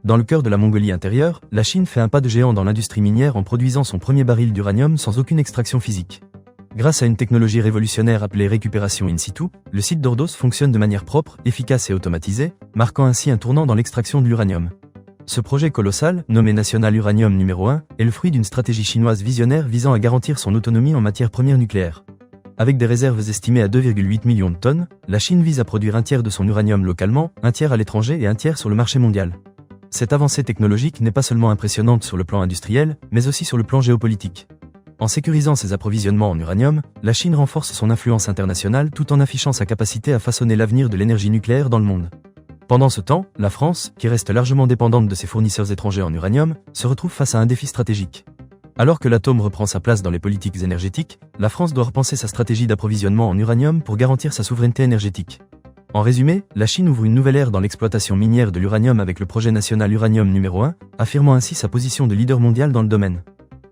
Dans le cœur de la Mongolie intérieure, la Chine fait un pas de géant dans l'industrie minière en produisant son premier baril d'uranium sans aucune extraction physique. Grâce à une technologie révolutionnaire appelée récupération in situ, le site d'Ordos fonctionne de manière propre, efficace et automatisée, marquant ainsi un tournant dans l'extraction de l'uranium. Ce projet colossal, nommé National Uranium numéro 1, est le fruit d'une stratégie chinoise visionnaire visant à garantir son autonomie en matière première nucléaire. Avec des réserves estimées à 2,8 millions de tonnes, la Chine vise à produire un tiers de son uranium localement, un tiers à l'étranger et un tiers sur le marché mondial. Cette avancée technologique n'est pas seulement impressionnante sur le plan industriel, mais aussi sur le plan géopolitique. En sécurisant ses approvisionnements en uranium, la Chine renforce son influence internationale tout en affichant sa capacité à façonner l'avenir de l'énergie nucléaire dans le monde. Pendant ce temps, la France, qui reste largement dépendante de ses fournisseurs étrangers en uranium, se retrouve face à un défi stratégique. Alors que l'atome reprend sa place dans les politiques énergétiques, la France doit repenser sa stratégie d'approvisionnement en uranium pour garantir sa souveraineté énergétique. En résumé, la Chine ouvre une nouvelle ère dans l'exploitation minière de l'uranium avec le projet national uranium numéro 1, affirmant ainsi sa position de leader mondial dans le domaine.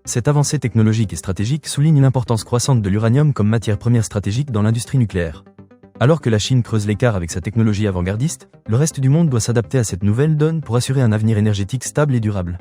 Cette avancée technologique et stratégique souligne l'importance croissante de l'uranium comme matière première stratégique dans l'industrie nucléaire. Alors que la Chine creuse l'écart avec sa technologie avant-gardiste, le reste du monde doit s'adapter à cette nouvelle donne pour assurer un avenir énergétique stable et durable.